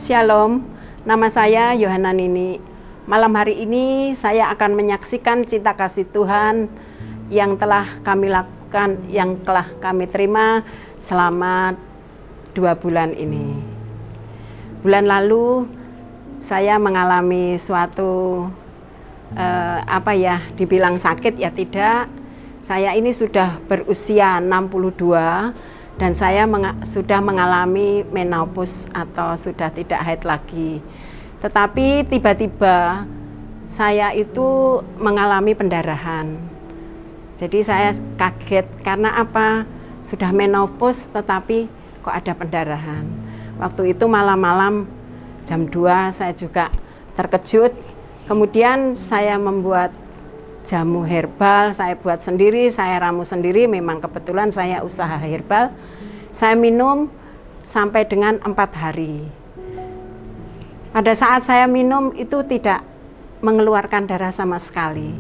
Shalom, nama saya Yohana Nini. Malam hari ini saya akan menyaksikan cinta kasih Tuhan yang telah kami lakukan, yang telah kami terima selama 2 bulan ini. Bulan lalu saya mengalami suatu dibilang sakit ya tidak. Saya ini sudah berusia 62 dan saya sudah mengalami menopause atau sudah tidak haid lagi. Tetapi tiba-tiba saya itu mengalami pendarahan. Jadi saya kaget karena apa? Sudah menopause tetapi kok ada pendarahan. Waktu itu malam-malam jam 2 saya juga terkejut. Kemudian saya membuat jamu herbal, saya buat sendiri, saya ramu sendiri, memang kebetulan saya usaha herbal. Saya minum sampai dengan 4 hari. Pada saat saya minum itu tidak mengeluarkan darah sama sekali.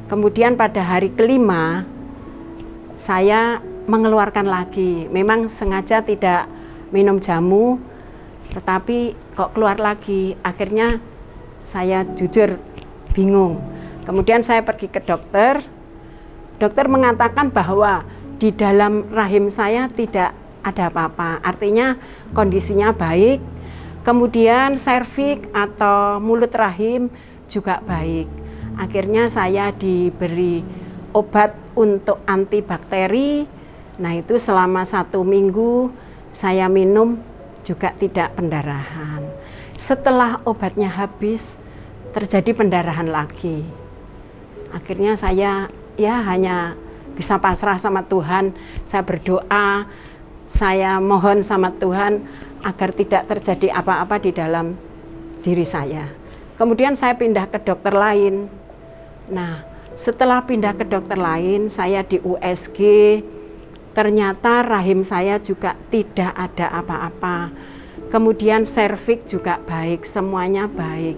Kemudian pada hari kelima, saya mengeluarkan lagi. Memang sengaja tidak minum jamu, tetapi kok keluar lagi. Akhirnya saya jujur bingung. Kemudian saya pergi ke dokter. Dokter mengatakan bahwa di dalam rahim saya tidak ada apa-apa. Artinya kondisinya baik. Kemudian serviks atau mulut rahim juga baik. Akhirnya saya diberi obat untuk antibakteri. Nah itu selama 1 minggu saya minum juga tidak pendarahan. Setelah obatnya habis terjadi pendarahan lagi. Akhirnya saya hanya bisa pasrah sama Tuhan. Saya berdoa, saya mohon sama Tuhan agar tidak terjadi apa-apa di dalam diri saya. Kemudian saya pindah ke dokter lain. Nah, setelah pindah ke dokter lain, saya di USG, ternyata rahim saya juga tidak ada apa-apa. Kemudian serviks juga baik, semuanya baik.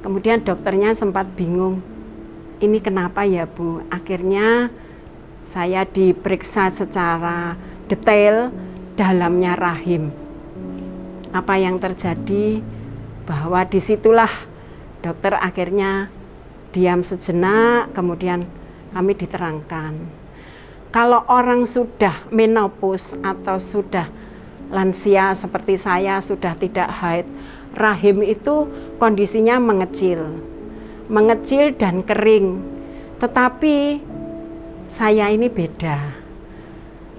Kemudian dokternya sempat bingung, ini kenapa ya Bu? Akhirnya saya diperiksa secara detail dalamnya rahim. Apa yang terjadi? Bahwa disitulah dokter akhirnya diam sejenak, kemudian kami diterangkan. Kalau orang sudah menopause atau sudah lansia seperti saya, sudah tidak haid, rahim itu kondisinya mengecil dan kering. Tetapi saya ini beda.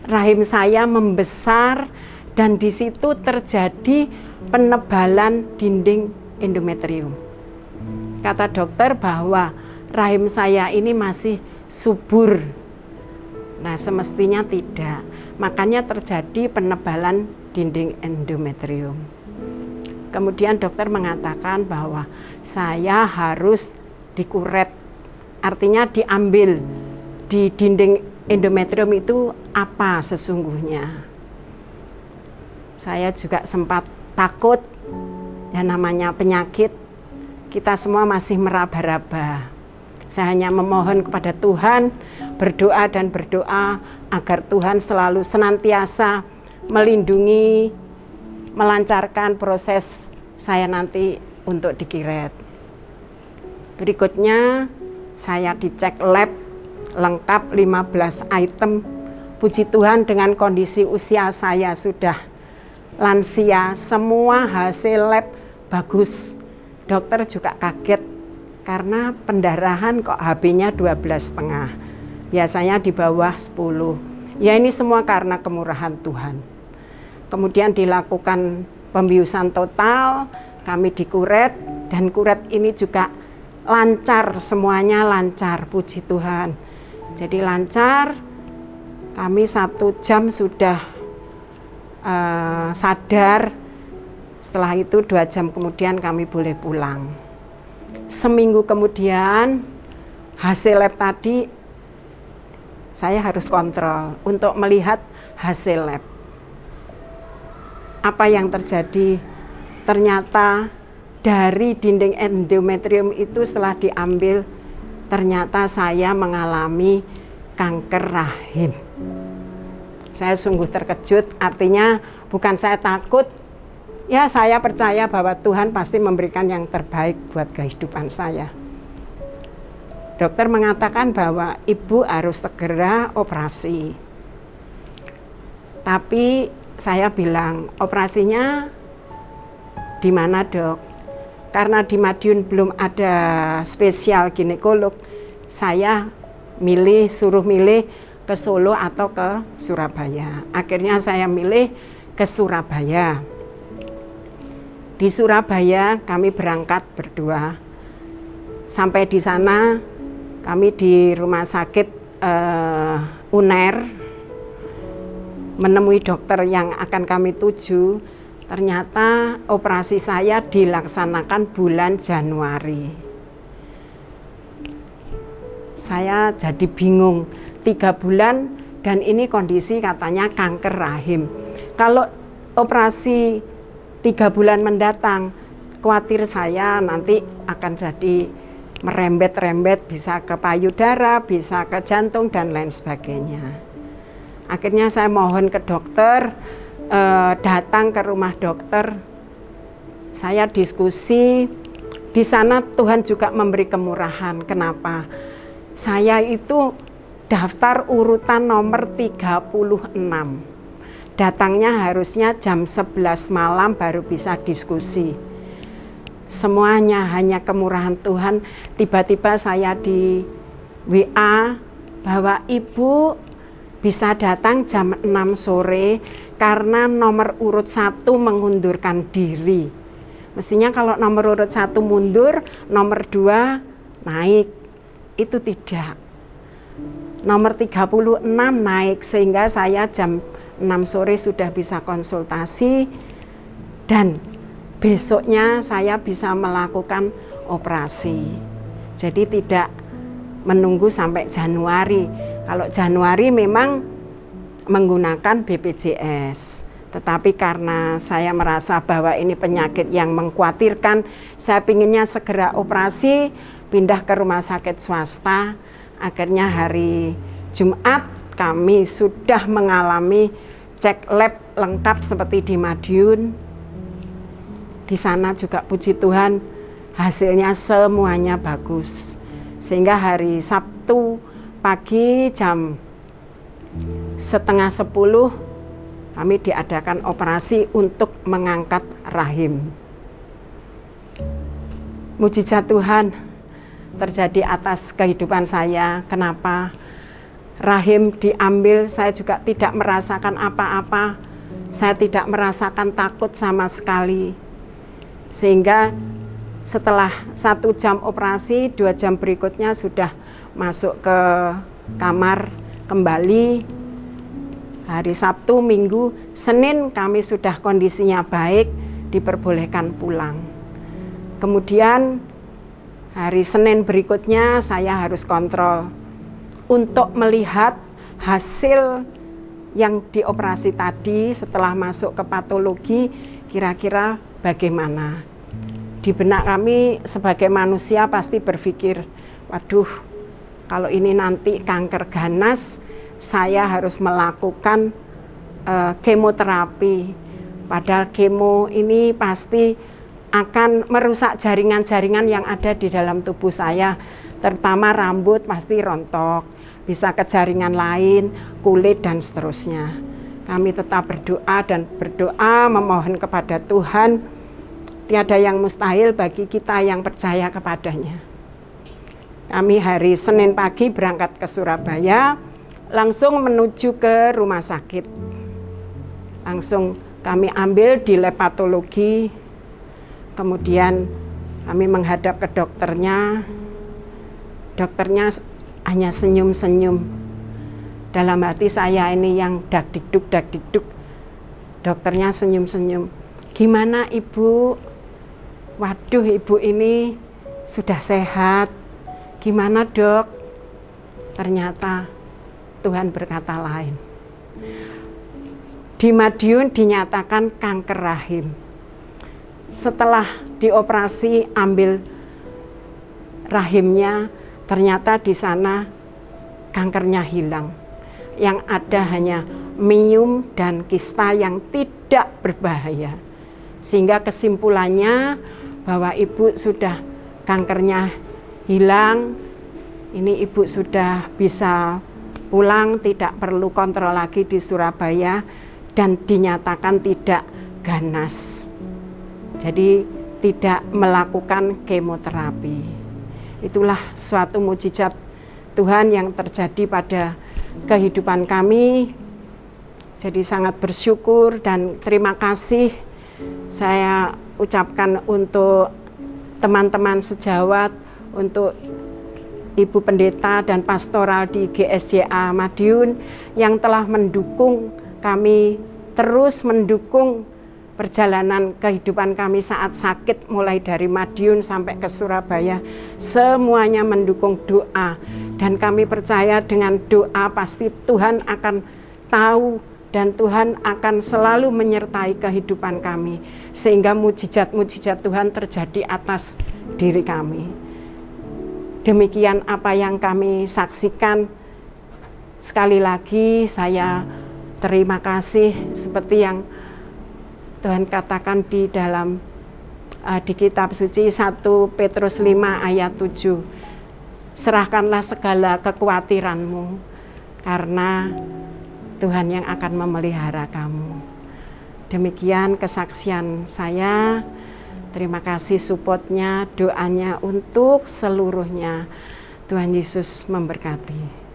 Rahim saya membesar dan di situ terjadi penebalan dinding endometrium. Kata dokter bahwa rahim saya ini masih subur. Nah, semestinya tidak. Makanya terjadi penebalan dinding endometrium. Kemudian dokter mengatakan bahwa saya harus dikuret, artinya diambil di dinding endometrium itu apa sesungguhnya. Saya juga sempat takut, ya namanya penyakit, kita semua masih meraba-raba. Saya hanya memohon kepada Tuhan, berdoa agar Tuhan selalu senantiasa melindungi, melancarkan proses saya nanti untuk dikiret. Berikutnya saya dicek lab lengkap 15 item. Puji Tuhan dengan kondisi usia saya sudah lansia, semua hasil lab bagus. Dokter juga kaget karena pendarahan kok HB-nya 12,5. Biasanya di bawah 10. Ya ini semua karena kemurahan Tuhan. Kemudian dilakukan pembiusan total, kami dikuret, dan kuret ini juga lancar, semuanya lancar, puji Tuhan. Jadi lancar, kami 1 jam sudah sadar, setelah itu 2 jam kemudian kami boleh pulang. Seminggu kemudian hasil lab tadi saya harus kontrol untuk melihat hasil lab. Apa yang terjadi? Ternyata dari dinding endometrium itu setelah diambil, ternyata saya mengalami kanker rahim. Saya sungguh terkejut, artinya bukan saya takut, Ya, saya percaya bahwa Tuhan pasti memberikan yang terbaik buat kehidupan saya. Dokter mengatakan bahwa ibu harus segera operasi. Tapi saya bilang, operasinya di mana, Dok? Karena di Madiun belum ada spesial ginekolog, saya suruh milih ke Solo atau ke Surabaya. Akhirnya saya milih ke Surabaya. Di Surabaya kami berangkat berdua. Sampai di sana kami di rumah sakit UNER menemui dokter yang akan kami tuju. Ternyata operasi saya dilaksanakan bulan Januari. Saya jadi bingung, 3 bulan dan ini kondisi katanya kanker rahim. Kalau operasi 3 bulan mendatang, khawatir saya nanti akan jadi merembet-rembet, bisa ke payudara, bisa ke jantung dan lain sebagainya. Akhirnya saya mohon ke dokter, datang ke rumah dokter, saya diskusi. Di sana Tuhan juga memberi kemurahan. Kenapa? Saya itu daftar urutan nomor 36. Datangnya harusnya jam 11 malam baru bisa diskusi. Semuanya hanya kemurahan Tuhan. Tiba-tiba saya di WA bahwa ibu bisa datang jam 6 sore karena nomor urut 1 mengundurkan diri. Mestinya kalau nomor urut 1 mundur, nomor 2 naik. Itu tidak. Nomor 36 naik sehingga saya jam 6 sore sudah bisa konsultasi dan besoknya saya bisa melakukan operasi. Jadi tidak menunggu sampai Januari. Kalau Januari memang menggunakan BPJS. Tetapi karena saya merasa bahwa ini penyakit yang mengkhawatirkan, saya pinginnya segera operasi, pindah ke rumah sakit swasta. Akhirnya hari Jumat kami sudah mengalami cek lab lengkap seperti di Madiun. Di sana juga puji Tuhan hasilnya semuanya bagus. Sehingga hari Sabtu pagi jam 9:30 kami diadakan operasi untuk mengangkat rahim. Mujizat Tuhan terjadi atas kehidupan saya. Kenapa? Rahim diambil, saya juga tidak merasakan apa-apa. Saya tidak merasakan takut sama sekali. Sehingga setelah 1 jam operasi, 2 jam berikutnya sudah masuk ke kamar kembali. Hari Sabtu, Minggu, Senin kami sudah kondisinya baik, diperbolehkan pulang. Kemudian hari Senin berikutnya saya harus kontrol untuk melihat hasil yang dioperasi tadi setelah masuk ke patologi kira-kira bagaimana. Di benak kami sebagai manusia pasti berpikir, waduh, kalau ini nanti kanker ganas, saya harus melakukan kemoterapi. Padahal kemo ini pasti akan merusak jaringan-jaringan yang ada di dalam tubuh saya, terutama rambut pasti rontok, bisa ke jaringan lain, kulit dan seterusnya. Kami tetap berdoa dan berdoa memohon kepada Tuhan, tiada yang mustahil bagi kita yang percaya kepadanya. Kami hari Senin pagi berangkat ke Surabaya, langsung menuju ke rumah sakit. Langsung kami ambil di lab patologi, kemudian kami menghadap ke dokternya. Dokternya hanya senyum-senyum. Dalam hati saya ini yang dak-dikduk. Dokternya senyum-senyum. Gimana ibu? Waduh, ibu ini sudah sehat. Gimana dok? Ternyata Tuhan berkata lain. Di Madiun dinyatakan kanker rahim. Setelah dioperasi ambil rahimnya, ternyata di sana kankernya hilang. Yang ada hanya miom dan kista yang tidak berbahaya. Sehingga kesimpulannya bahwa ibu sudah kankernya hilang, ini ibu sudah bisa pulang, tidak perlu kontrol lagi di Surabaya dan dinyatakan tidak ganas. Jadi tidak melakukan kemoterapi. Itulah suatu mujizat Tuhan yang terjadi pada kehidupan kami. Jadi sangat bersyukur dan terima kasih saya ucapkan untuk teman-teman sejawat, untuk Ibu Pendeta dan Pastoral di GSJA Madiun yang telah mendukung kami, terus mendukung perjalanan kehidupan kami saat sakit, mulai dari Madiun sampai ke Surabaya. Semuanya mendukung doa, dan kami percaya dengan doa pasti Tuhan akan tahu dan Tuhan akan selalu menyertai kehidupan kami, sehingga mujizat-mujizat Tuhan terjadi atas diri kami. Demikian apa yang kami saksikan. Sekali lagi saya terima kasih, seperti yang Tuhan katakan di dalam di kitab suci 1 Petrus 5 ayat 7. Serahkanlah segala kekhawatiranmu karena Tuhan yang akan memelihara kamu. Demikian kesaksian saya. Terima kasih supportnya, doanya untuk seluruhnya. Tuhan Yesus memberkati.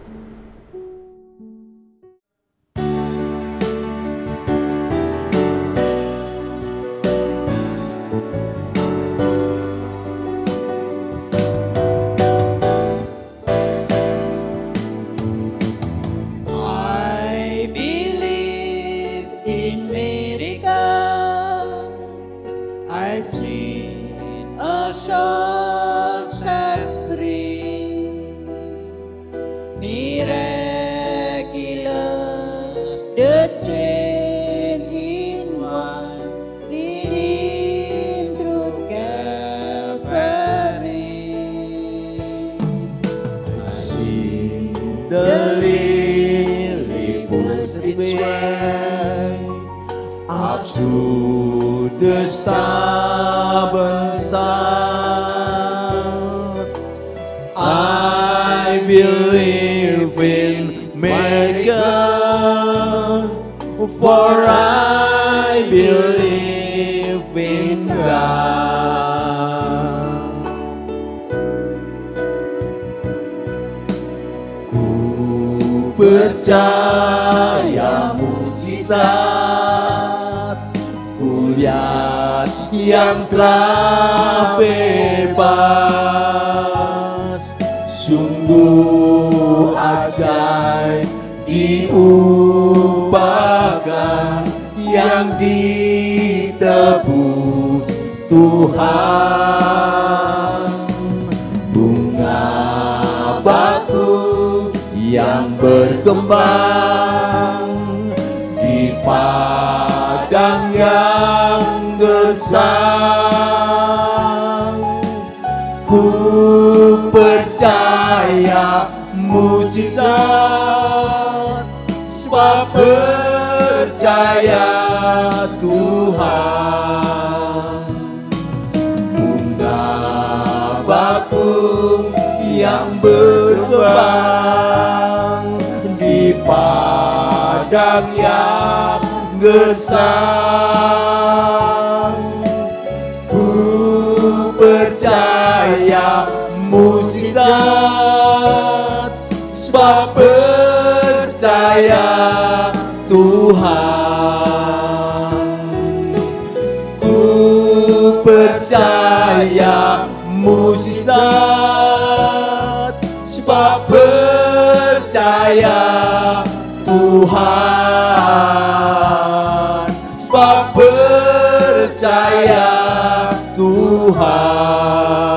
For I believe in God. Ku percaya mujizat, ku lihat yang telah bebas, sungguh ajaib diubahkan yang ditebus Tuhan. Bunga batu yang berkembang di padang yang gersang. Ku percaya mujizat, sebab percaya Tuhan. Bunga batu yang berkembang di padang yang gersang. Ku percaya mujizat, sebab percaya Tuhan. Ku percaya mujizat, sebab percaya Tuhan. Sebab percaya Tuhan.